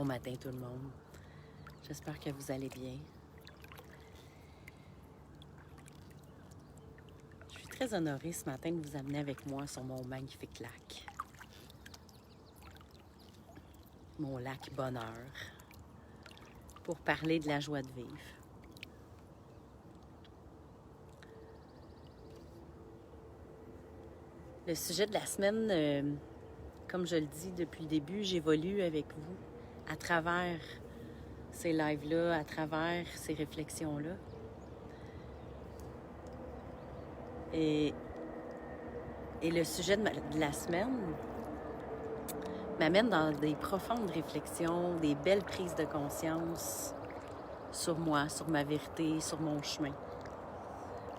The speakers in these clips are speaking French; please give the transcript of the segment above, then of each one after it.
Bon matin tout le monde. J'espère que vous allez bien. Je suis très honorée ce matin de vous amener avec moi sur mon magnifique lac. Mon lac Bonheur. Pour parler de la joie de vivre. Le sujet de la semaine, comme je le dis depuis le début, j'évolue avec vous à travers ces lives-là, à travers ces réflexions-là. Et le sujet de la semaine m'amène dans des profondes réflexions, des belles prises de conscience sur moi, sur ma vérité, sur mon chemin.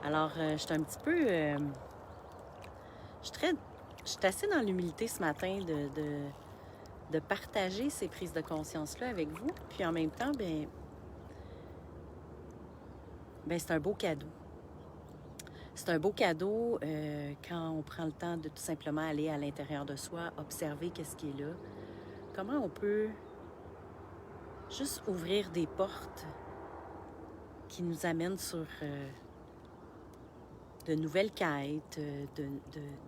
Alors, je suis un petit peu... je suis assez dans l'humilité ce matin de partager ces prises de conscience-là avec vous. Puis en même temps, ben c'est un beau cadeau. C'est un beau cadeau quand on prend le temps de tout simplement aller à l'intérieur de soi, observer qu'est-ce qui est là. Comment on peut juste ouvrir des portes qui nous amènent sur de nouvelles quêtes,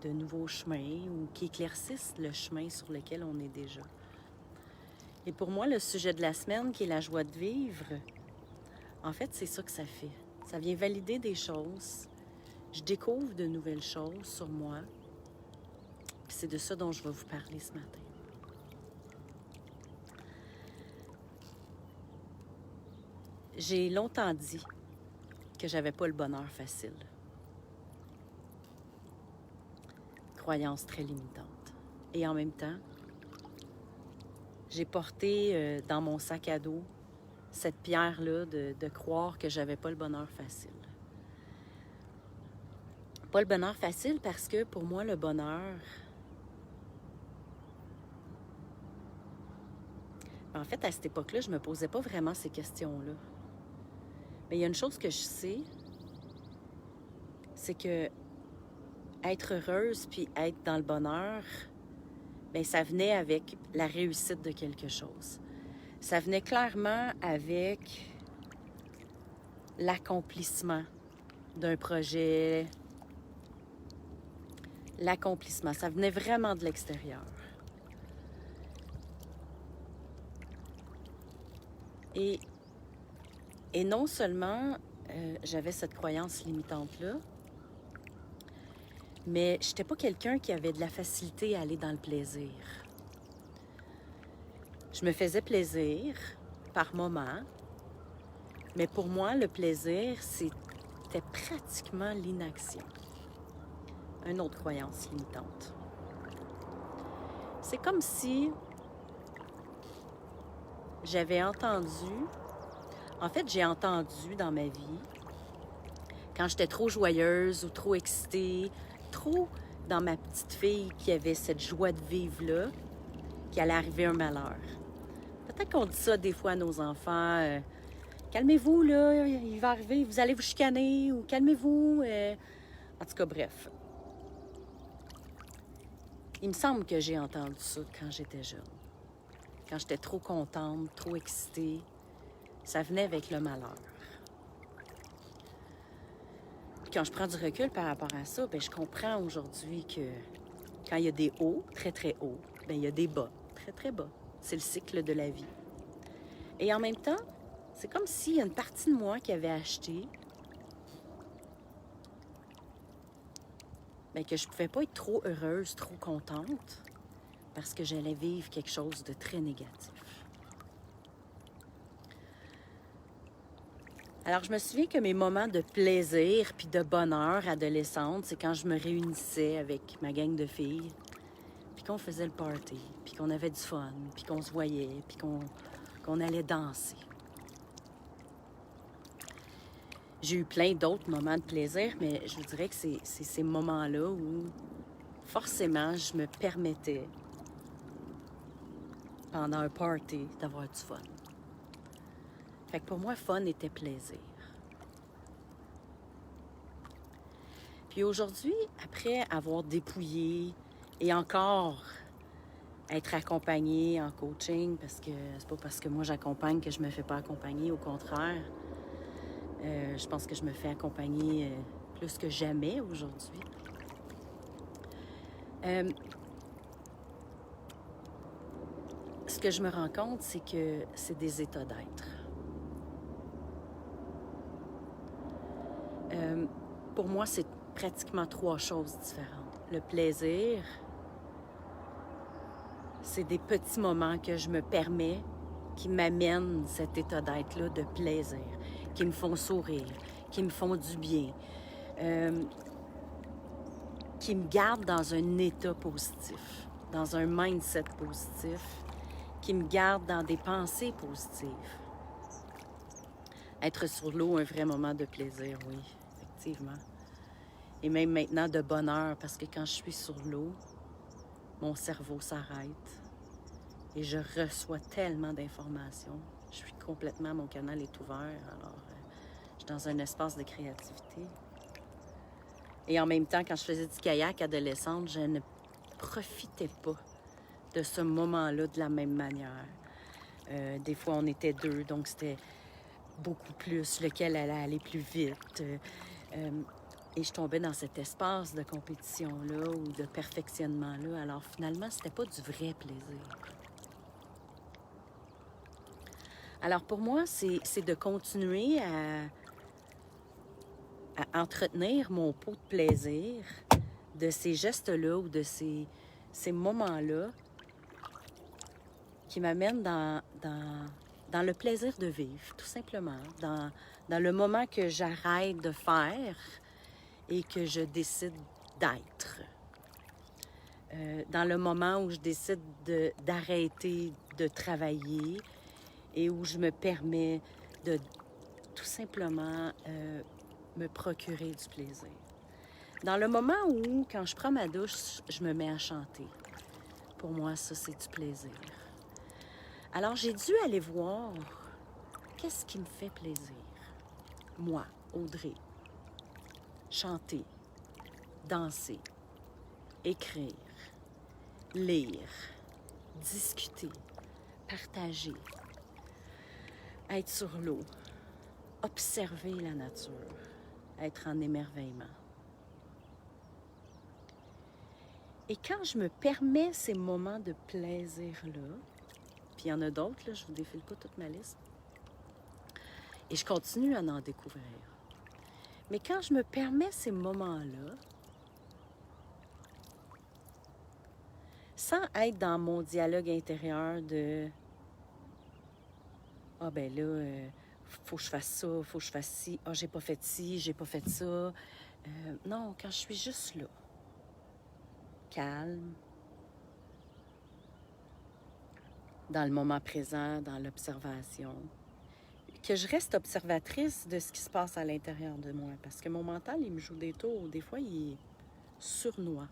de nouveaux chemins ou qui éclaircissent le chemin sur lequel on est déjà. Et pour moi, le sujet de la semaine, qui est la joie de vivre, en fait, c'est ça que ça fait. Ça vient valider des choses. Je découvre de nouvelles choses sur moi. Puis c'est de ça dont je vais vous parler ce matin. J'ai longtemps dit que j'avais pas le bonheur facile. Croyance très limitante. Et en même temps, j'ai porté dans mon sac à dos cette pierre-là de croire que j'avais pas le bonheur facile. Pas le bonheur facile parce que pour moi, le bonheur... En fait, à cette époque-là, je me posais pas vraiment ces questions-là. Mais il y a une chose que je sais, c'est que être heureuse puis être dans le bonheur, bien, ça venait avec la réussite de quelque chose. Ça venait clairement avec l'accomplissement d'un projet, l'accomplissement. Ça venait vraiment de l'extérieur. Et non seulement j'avais cette croyance limitante-là, mais je n'étais pas quelqu'un qui avait de la facilité à aller dans le plaisir. Je me faisais plaisir par moments, mais pour moi, le plaisir, c'était pratiquement l'inaction. Une autre croyance limitante. C'est comme si j'avais entendu... En fait, j'ai entendu dans ma vie, quand j'étais trop joyeuse ou trop excitée, trop dans ma petite fille qui avait cette joie de vivre-là, qu'il allait arriver un malheur. Peut-être qu'on dit ça des fois à nos enfants, calmez-vous, là, il va arriver, vous allez vous chicaner, ou calmez-vous. En tout cas, bref. Il me semble que j'ai entendu ça quand j'étais jeune. Quand j'étais trop contente, trop excitée, ça venait avec le malheur. Puis quand je prends du recul par rapport à ça, bien, je comprends aujourd'hui que quand il y a des hauts, très, très hauts, bien, il y a des bas, très, très bas. C'est le cycle de la vie. Et en même temps, c'est comme s'il y a une partie de moi qui avait acheté bien, que je ne pouvais pas être trop heureuse, trop contente, parce que j'allais vivre quelque chose de très négatif. Alors, je me souviens que mes moments de plaisir puis de bonheur adolescente, c'est quand je me réunissais avec ma gang de filles, puis qu'on faisait le party, puis qu'on avait du fun, puis qu'on se voyait, puis qu'on allait danser. J'ai eu plein d'autres moments de plaisir, mais je vous dirais que c'est ces moments-là où, forcément, je me permettais, pendant un party, d'avoir du fun. Fait que pour moi, fun était plaisir. Puis aujourd'hui, après avoir dépouillé et encore être accompagnée en coaching, parce que c'est pas parce que moi j'accompagne que je me fais pas accompagner, au contraire. Je pense que je me fais accompagner plus que jamais aujourd'hui. Ce que je me rends compte, c'est que c'est des états d'être. Pour moi, c'est pratiquement 3 choses différentes. Le plaisir, c'est des petits moments que je me permets qui m'amènent cet état d'être-là de plaisir, qui me font sourire, qui me font du bien, qui me gardent dans un état positif, dans un mindset positif, qui me gardent dans des pensées positives. Être sur l'eau, un vrai moment de plaisir, oui, effectivement. Et même maintenant de bonheur, parce que quand je suis sur l'eau, mon cerveau s'arrête et je reçois tellement d'informations. Je suis complètement, mon canal est ouvert, alors je suis dans un espace de créativité. Et en même temps, quand je faisais du kayak adolescente, je ne profitais pas de ce moment-là de la même manière. Des fois, on était 2, donc c'était beaucoup plus, lequel allait aller plus vite. Et je tombais dans cet espace de compétition-là ou de perfectionnement-là. Alors finalement, c'était pas du vrai plaisir. Alors pour moi, c'est de continuer à entretenir mon pot de plaisir de ces gestes-là ou de ces moments-là qui m'amènent dans le plaisir de vivre, tout simplement. Dans le moment que j'arrête de faire et que je décide d'être. Dans le moment où je décide d'arrêter de travailler et où je me permets de tout simplement me procurer du plaisir. Dans le moment où, quand je prends ma douche, je me mets à chanter. Pour moi, ça, c'est du plaisir. Alors, j'ai dû aller voir qu'est-ce qui me fait plaisir. Moi, Audrey. Chanter, danser, écrire, lire, discuter, partager, être sur l'eau, observer la nature, être en émerveillement. Et quand je me permets ces moments de plaisir-là, puis il y en a d'autres, là, je ne vous défile pas toute ma liste, et je continue à en découvrir. Mais quand je me permets ces moments-là, sans être dans mon dialogue intérieur de « Ah ben là, faut que je fasse ça, faut que je fasse ci, ah j'ai pas fait ci, j'ai pas fait ça. » Non, quand je suis juste là, calme, dans le moment présent, dans l'observation, que je reste observatrice de ce qui se passe à l'intérieur de moi. Parce que mon mental, il me joue des tours. Des fois, il est sournois.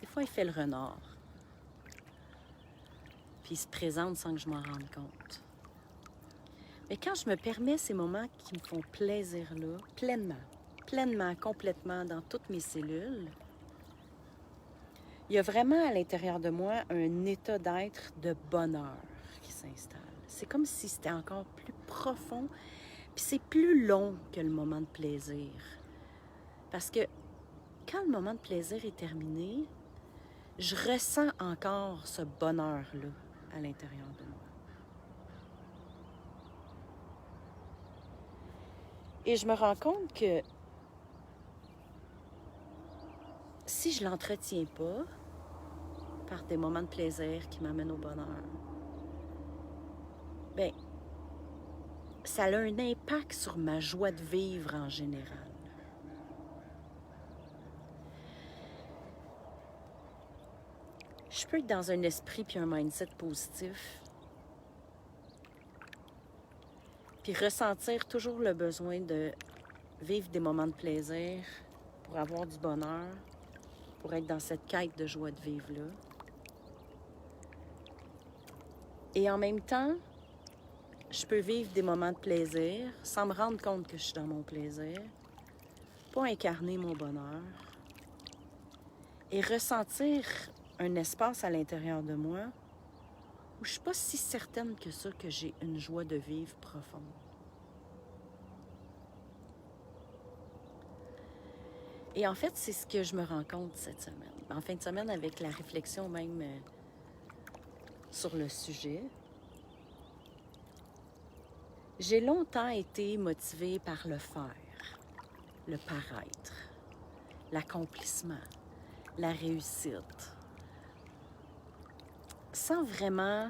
Des fois, il fait le renard. Puis il se présente sans que je m'en rende compte. Mais quand je me permets ces moments qui me font plaisir-là, pleinement, complètement, dans toutes mes cellules, il y a vraiment à l'intérieur de moi un état d'être de bonheur qui s'installe. C'est comme si c'était encore plus profond, puis c'est plus long que le moment de plaisir. Parce que quand le moment de plaisir est terminé, je ressens encore ce bonheur-là à l'intérieur de moi. Et je me rends compte que si je ne l'entretiens pas par des moments de plaisir qui m'amènent au bonheur, bien, ça a un impact sur ma joie de vivre en général. Je peux être dans un esprit puis un mindset positif, puis ressentir toujours le besoin de vivre des moments de plaisir pour avoir du bonheur, pour être dans cette quête de joie de vivre-là. Et en même temps, je peux vivre des moments de plaisir sans me rendre compte que je suis dans mon plaisir, pas incarner mon bonheur et ressentir un espace à l'intérieur de moi où je ne suis pas si certaine que ça que j'ai une joie de vivre profonde. Et en fait, c'est ce que je me rends compte cette semaine. En fin de semaine, avec la réflexion même sur le sujet, j'ai longtemps été motivée par le faire, le paraître, l'accomplissement, la réussite, sans vraiment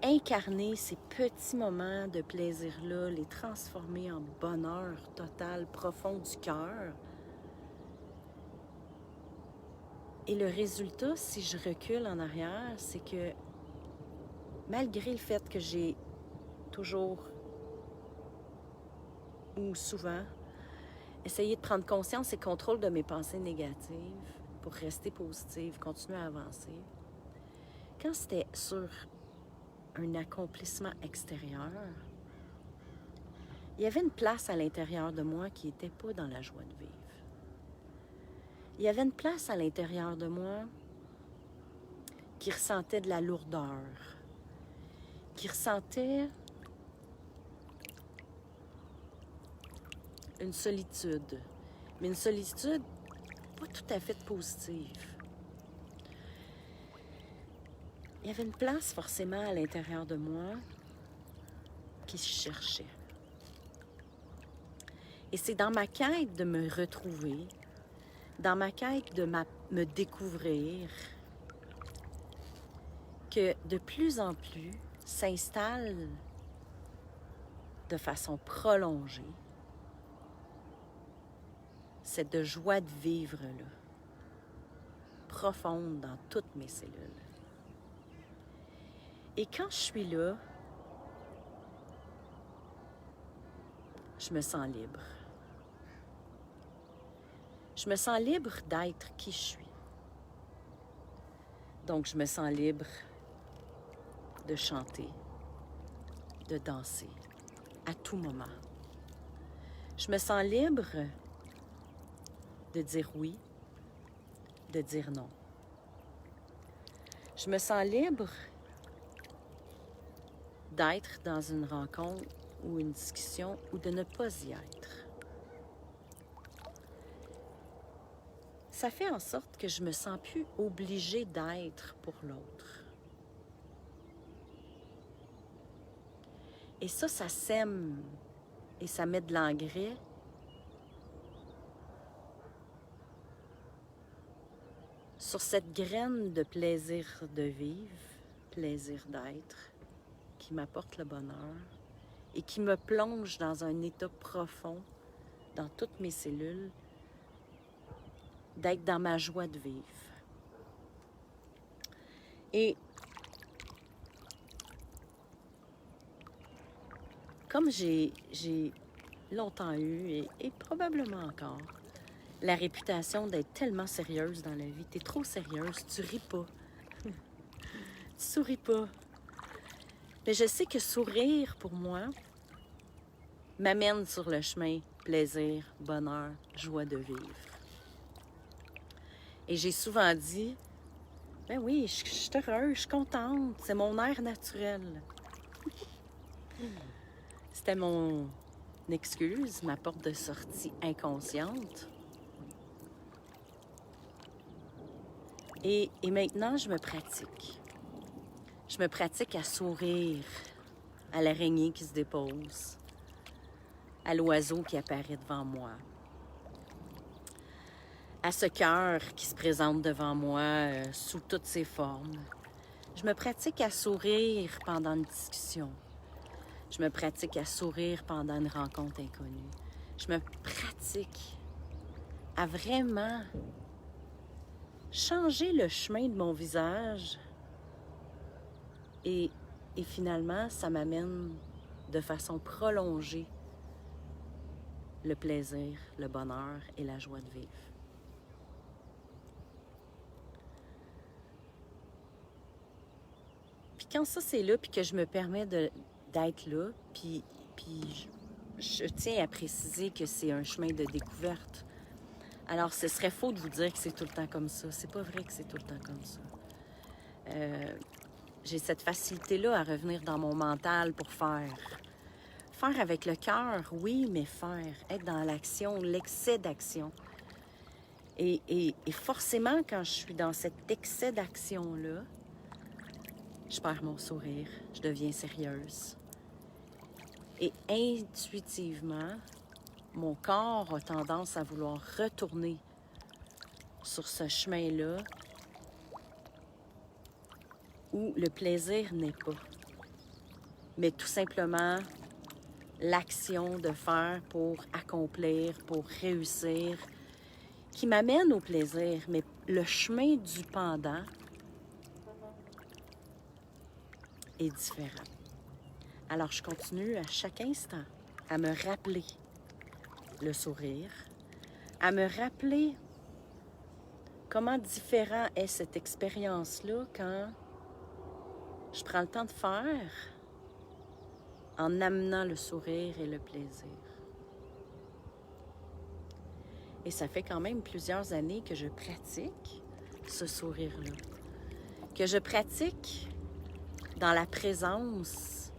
incarner ces petits moments de plaisir-là, les transformer en bonheur total, profond du cœur. Et le résultat, si je recule en arrière, c'est que malgré le fait que j'ai toujours ou souvent essayé de prendre conscience et contrôle de mes pensées négatives pour rester positive, continuer à avancer, quand c'était sur un accomplissement extérieur, il y avait une place à l'intérieur de moi qui n'était pas dans la joie de vivre. Il y avait une place à l'intérieur de moi qui ressentait de la lourdeur, qui ressentait une solitude, mais une solitude pas tout à fait positive. Il y avait une place forcément à l'intérieur de moi qui se cherchait. Et c'est dans ma quête de me retrouver, dans ma quête de me découvrir, que de plus en plus s'installe de façon prolongée cette joie de vivre-là, profonde dans toutes mes cellules. Et quand je suis là, je me sens libre. Je me sens libre d'être qui je suis. Donc, je me sens libre de chanter, de danser, à tout moment. Je me sens libre de dire oui, de dire non. Je me sens libre d'être dans une rencontre ou une discussion ou de ne pas y être. Ça fait en sorte que je me sens plus obligée d'être pour l'autre. Et ça sème et ça met de l'engrais sur cette graine de plaisir de vivre, plaisir d'être, qui m'apporte le bonheur et qui me plonge dans un état profond, dans toutes mes cellules, d'être dans ma joie de vivre. Et comme j'ai longtemps eu, et probablement encore, la réputation d'être tellement sérieuse dans la vie, t'es trop sérieuse, tu ris pas, tu souris pas. Mais je sais que sourire, pour moi, m'amène sur le chemin plaisir, bonheur, joie de vivre. Et j'ai souvent dit, ben oui, je suis heureuse, je suis contente, c'est mon air naturel. C'était mon excuse, ma porte de sortie inconsciente. Et maintenant, je me pratique. Je me pratique à sourire à l'araignée qui se dépose, à l'oiseau qui apparaît devant moi, à ce cœur qui se présente devant moi sous toutes ses formes. Je me pratique à sourire pendant une discussion. Je me pratique à sourire pendant une rencontre inconnue. Je me pratique à vraiment changer le chemin de mon visage et finalement, ça m'amène de façon prolongée le plaisir, le bonheur et la joie de vivre. Puis quand ça c'est là, puis que je me permets d'être là, puis je tiens à préciser que c'est un chemin de découverte. Alors, ce serait faux de vous dire que c'est tout le temps comme ça. C'est pas vrai que c'est tout le temps comme ça. J'ai cette facilité-là à revenir dans mon mental pour faire. Faire avec le cœur, oui, mais faire. Être dans l'action, l'excès d'action. Et forcément, quand je suis dans cet excès d'action-là, je perds mon sourire, je deviens sérieuse. Et intuitivement, mon corps a tendance à vouloir retourner sur ce chemin-là où le plaisir n'est pas, mais tout simplement l'action de faire pour accomplir, pour réussir, qui m'amène au plaisir, mais le chemin du pendant est différent. Alors, je continue à chaque instant à me rappeler le sourire, à me rappeler comment différent est cette expérience-là quand je prends le temps de faire en amenant le sourire et le plaisir. Et ça fait quand même plusieurs années que je pratique ce sourire-là, que je pratique dans la présence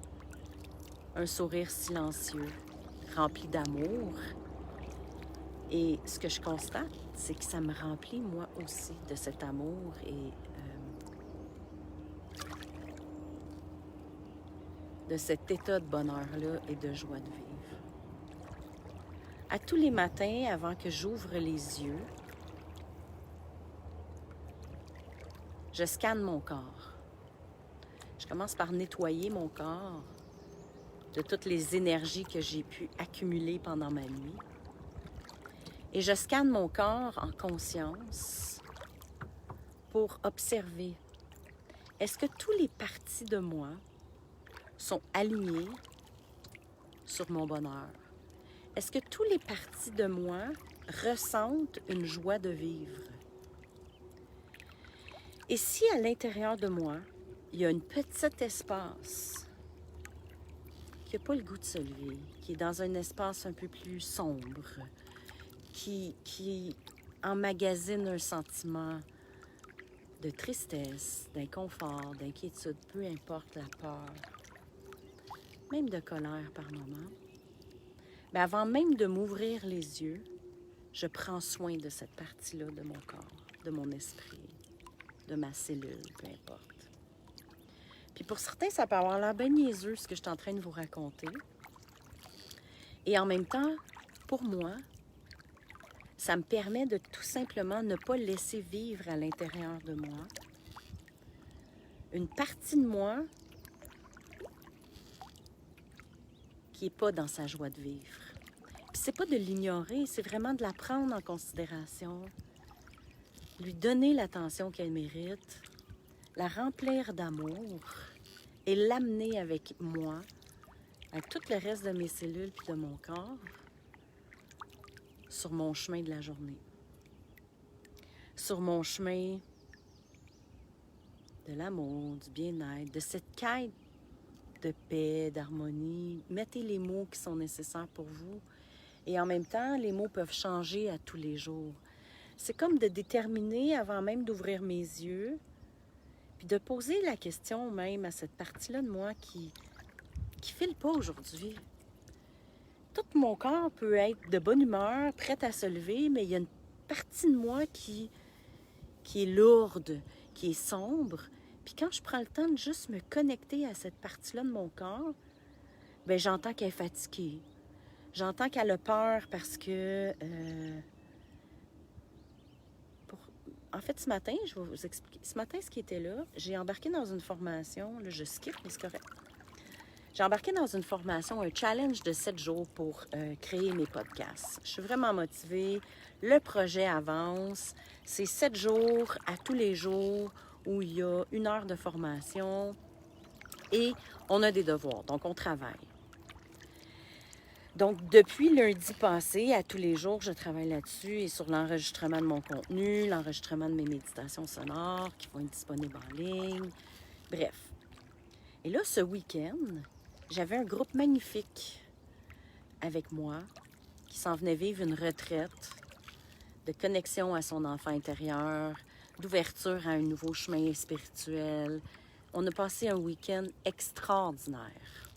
un sourire silencieux, rempli d'amour. Et ce que je constate, c'est que ça me remplit moi aussi de cet amour et de cet état de bonheur-là et de joie de vivre. À tous les matins, avant que j'ouvre les yeux, je scanne mon corps. Je commence par nettoyer mon corps de toutes les énergies que j'ai pu accumuler pendant ma nuit. Et je scanne mon corps en conscience pour observer. Est-ce que toutes les parties de moi sont alignées sur mon bonheur? Est-ce que toutes les parties de moi ressentent une joie de vivre? Et si à l'intérieur de moi, il y a un petit espace qui n'a pas le goût de se lever, qui est dans un espace un peu plus sombre, qui emmagasine un sentiment de tristesse, d'inconfort, d'inquiétude, peu importe la peur, même de colère par moment, mais avant même de m'ouvrir les yeux, je prends soin de cette partie-là de mon corps, de mon esprit, de ma cellule, peu importe. Puis pour certains, ça peut avoir l'air bien niaiseux, ce que je suis en train de vous raconter. Et en même temps, pour moi, ça me permet de tout simplement ne pas laisser vivre à l'intérieur de moi une partie de moi qui n'est pas dans sa joie de vivre. Puis c'est pas de l'ignorer, c'est vraiment de la prendre en considération, lui donner l'attention qu'elle mérite, la remplir d'amour et l'amener avec moi, avec tout le reste de mes cellules puis de mon corps, sur mon chemin de la journée. Sur mon chemin de l'amour, du bien-être, de cette quête de paix, d'harmonie. Mettez les mots qui sont nécessaires pour vous. Et en même temps, les mots peuvent changer à tous les jours. C'est comme de déterminer, avant même d'ouvrir mes yeux, puis de poser la question même à cette partie-là de moi qui file pas aujourd'hui. Tout mon corps peut être de bonne humeur, prête à se lever, mais il y a une partie de moi qui est lourde, qui est sombre. Puis quand je prends le temps de juste me connecter à cette partie-là de mon corps, bien, j'entends qu'elle est fatiguée. J'entends qu'elle a peur parce que... En fait, ce matin, je vais vous expliquer. Ce matin, ce qui était là, j'ai embarqué dans une formation. Là, je skip, mais c'est correct. J'ai embarqué dans une formation, un challenge de 7 jours pour créer mes podcasts. Je suis vraiment motivée. Le projet avance. C'est 7 jours à tous les jours où il y a 1 heure de formation et on a des devoirs. Donc, on travaille. Donc, depuis lundi passé, à tous les jours, je travaille là-dessus et sur l'enregistrement de mon contenu, l'enregistrement de mes méditations sonores qui vont être disponibles en ligne. Bref. Et là, ce week-end, j'avais un groupe magnifique avec moi qui s'en venait vivre une retraite de connexion à son enfant intérieur, d'ouverture à un nouveau chemin spirituel. On a passé un week-end extraordinaire.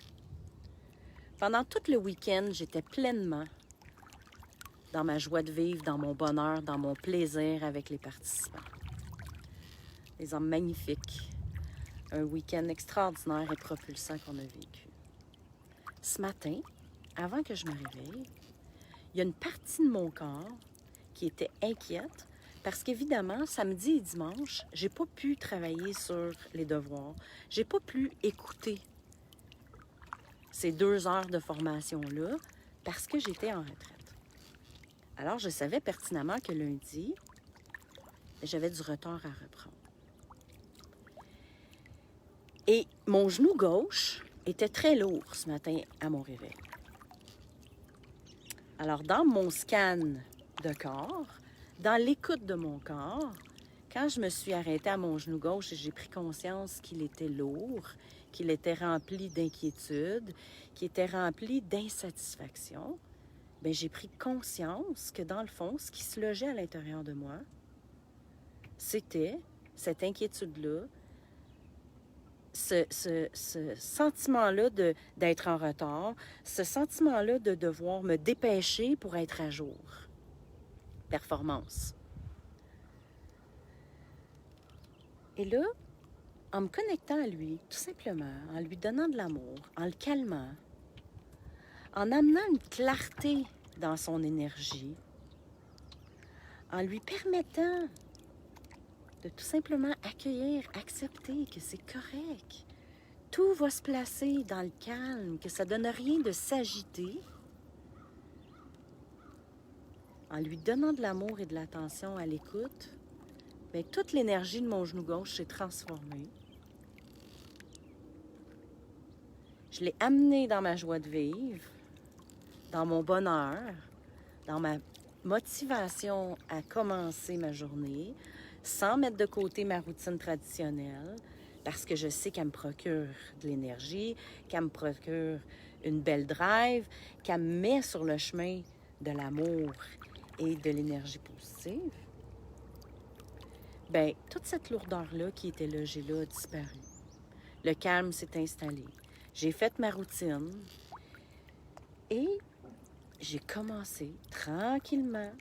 Pendant tout le week-end, j'étais pleinement dans ma joie de vivre, dans mon bonheur, dans mon plaisir avec les participants. Des hommes magnifiques. Un week-end extraordinaire et propulsant qu'on a vécu. Ce matin, avant que je me réveille, il y a une partie de mon corps qui était inquiète parce qu'évidemment, samedi et dimanche, j'ai pas pu travailler sur les devoirs. J'ai pas pu écouter ces 2 heures de formation-là parce que j'étais en retraite. Alors, je savais pertinemment que lundi, j'avais du retard à reprendre. Et mon genou gauche était très lourd ce matin à mon réveil. Alors, dans mon scan de corps, dans l'écoute de mon corps, quand je me suis arrêtée à mon genou gauche et j'ai pris conscience qu'il était lourd, qu'il était rempli d'inquiétude, qu'il était rempli d'insatisfaction, bien, j'ai pris conscience que dans le fond, ce qui se logeait à l'intérieur de moi, c'était cette inquiétude-là, ce sentiment-là d'être en retard, ce sentiment-là de devoir me dépêcher pour être à jour. Performance. Et là, en me connectant à lui, tout simplement, en lui donnant de l'amour, en le calmant, en amenant une clarté dans son énergie, en lui permettant de tout simplement accueillir, accepter que c'est correct. Tout va se placer dans le calme, que ça ne donne rien de s'agiter. En lui donnant de l'amour et de l'attention à l'écoute, bien, toute l'énergie de mon genou gauche s'est transformée. Je l'ai amené dans ma joie de vivre, dans mon bonheur, dans ma motivation à commencer ma journée, sans mettre de côté ma routine traditionnelle, parce que je sais qu'elle me procure de l'énergie, qu'elle me procure une belle drive, qu'elle me met sur le chemin de l'amour et de l'énergie positive. Bien, toute cette lourdeur-là qui était logée là a disparu. Le calme s'est installé. J'ai fait ma routine et j'ai commencé tranquillement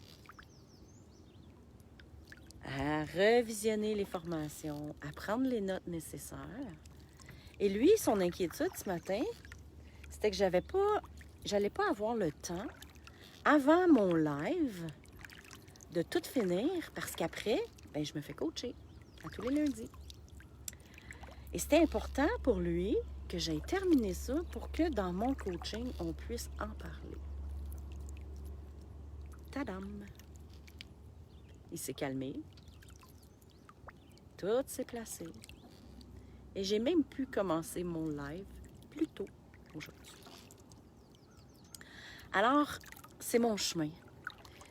à revisionner les formations, à prendre les notes nécessaires. Et lui, son inquiétude ce matin, c'était que j'allais pas avoir le temps, avant mon live, de tout finir, parce qu'après, ben, je me fais coacher à tous les lundis. Et c'était important pour lui que j'aille terminer ça pour que dans mon coaching, on puisse en parler. Tadam! Il s'est calmé. Tout s'est placé. Et j'ai même pu commencer mon live plus tôt aujourd'hui. Alors, c'est mon chemin.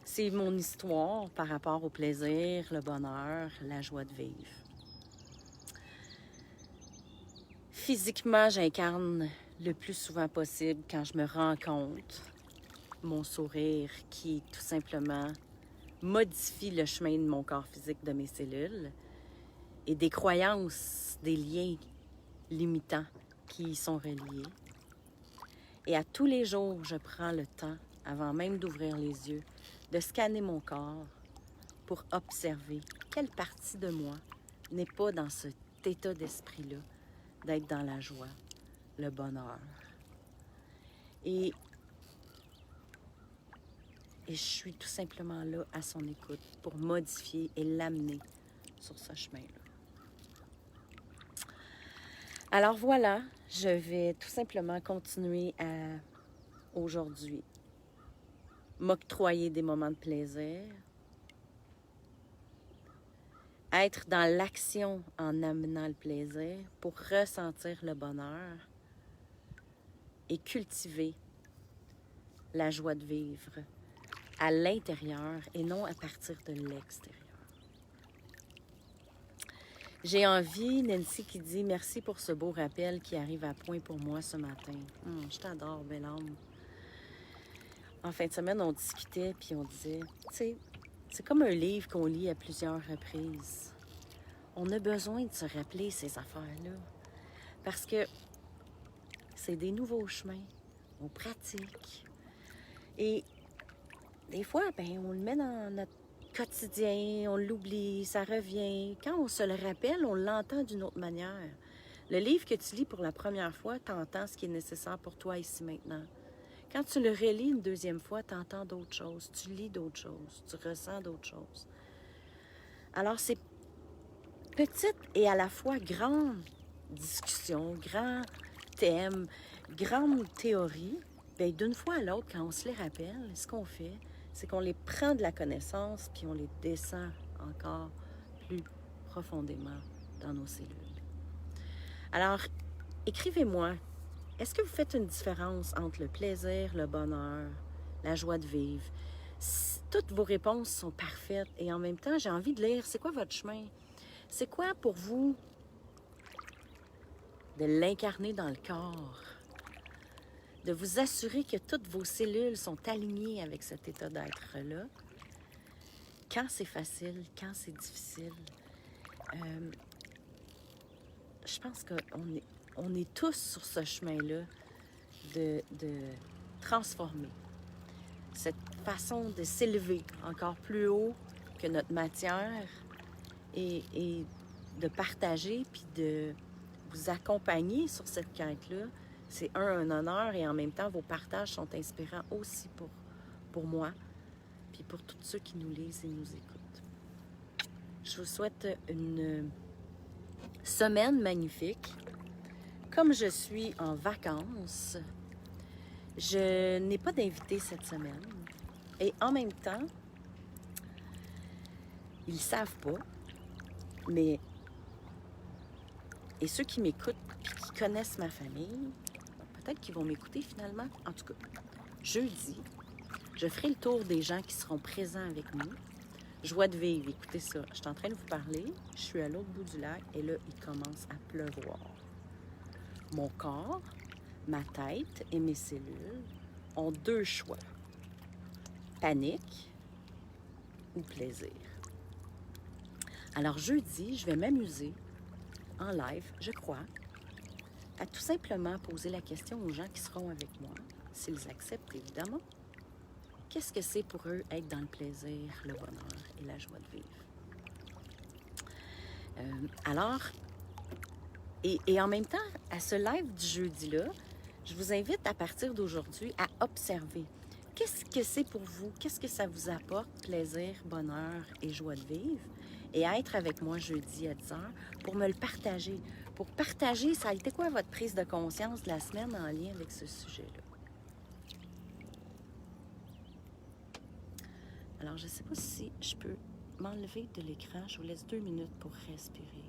C'est mon histoire par rapport au plaisir, le bonheur, la joie de vivre. Physiquement, j'incarne le plus souvent possible quand je me rends compte mon sourire qui tout simplement modifie le chemin de mon corps physique, de mes cellules et des croyances, des liens limitants qui y sont reliés. Et à tous les jours, je prends le temps, avant même d'ouvrir les yeux, de scanner mon corps pour observer quelle partie de moi n'est pas dans cet état d'esprit-là, d'être dans la joie, le bonheur. Et je suis tout simplement là à son écoute pour modifier et l'amener sur ce chemin-là. Alors voilà, je vais tout simplement continuer à, aujourd'hui, m'octroyer des moments de plaisir, être dans l'action en amenant le plaisir pour ressentir le bonheur et cultiver la joie de vivre à l'intérieur et non à partir de l'extérieur. J'ai envie, Nancy qui dit « Merci pour ce beau rappel qui arrive à point pour moi ce matin. Je t'adore, belle âme. » En fin de semaine, on discutait puis on disait « Tu sais, C'est comme un livre qu'on lit à plusieurs reprises. On a besoin de se rappeler ces affaires-là. Parce que c'est des nouveaux chemins. On pratique. Et des fois, ben, on le met dans notre quotidien, on l'oublie, ça revient. Quand on se le rappelle, on l'entend d'une autre manière. Le livre que tu lis pour la première fois, tu entends ce qui est nécessaire pour toi ici maintenant. Quand tu le relis une deuxième fois, tu entends d'autres choses, tu lis d'autres choses, tu ressens d'autres choses. Alors, c'est petite et à la fois grande discussion, grand thème, grande théorie. Bien, d'une fois à l'autre, quand on se les rappelle, ce qu'on fait, c'est qu'on les prend de la connaissance puis on les descend encore plus profondément dans nos cellules. Alors, écrivez-moi, est-ce que vous faites une différence entre le plaisir, le bonheur, la joie de vivre? Toutes vos réponses sont parfaites et en même temps, j'ai envie de lire, c'est quoi votre chemin? C'est quoi pour vous de l'incarner dans le corps? De vous assurer que toutes vos cellules sont alignées avec cet état d'être-là. Quand c'est facile, quand c'est difficile. Je pense qu'on est tous sur ce chemin-là de transformer cette façon de s'élever encore plus haut que notre matière et de partager puis de vous accompagner sur cette quête-là. C'est un honneur et en même temps, vos partages sont inspirants aussi pour moi puis pour tous ceux qui nous lisent et nous écoutent. Je vous souhaite une semaine magnifique. Comme je suis en vacances, je n'ai pas d'invité cette semaine. Et en même temps, ils ne savent pas, mais... Et ceux qui m'écoutent et qui connaissent ma famille, peut-être qu'ils vont m'écouter finalement. En tout cas, jeudi, je ferai le tour des gens qui seront présents avec nous. Joie de vivre, écoutez ça. Je suis en train de vous parler, je suis à l'autre bout du lac et là, il commence à pleuvoir. Mon corps, ma tête et mes cellules ont deux choix. Panique ou plaisir. Alors jeudi, je vais m'amuser en live, je crois, à tout simplement poser la question aux gens qui seront avec moi, s'ils acceptent évidemment, qu'est-ce que c'est pour eux être dans le plaisir, le bonheur et la joie de vivre. Et en même temps, à ce live du jeudi-là, je vous invite à partir d'aujourd'hui à observer. Qu'est-ce que c'est pour vous? Qu'est-ce que ça vous apporte? Plaisir, bonheur et joie de vivre? Et à être avec moi jeudi à 10h pour me le partager. Pour partager, ça a été quoi votre prise de conscience de la semaine en lien avec ce sujet-là? Alors, je ne sais pas si je peux m'enlever de l'écran. Je vous laisse 2 minutes pour respirer.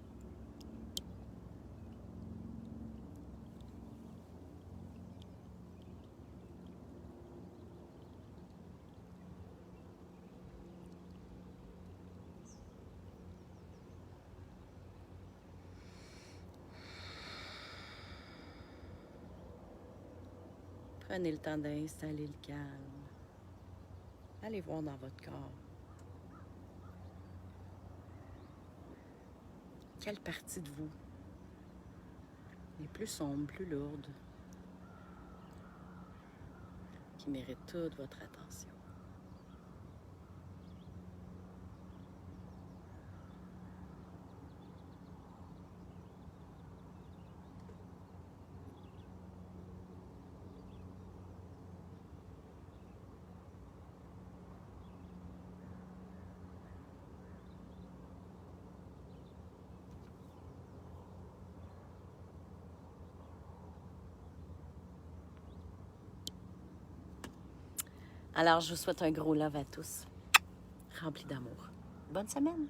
Prenez le temps d'installer le calme. Allez voir dans votre corps. Quelle partie de vous est plus sombre, plus lourde, qui mérite toute votre attention? Alors, je vous souhaite un gros love à tous, rempli d'amour. Bonne semaine!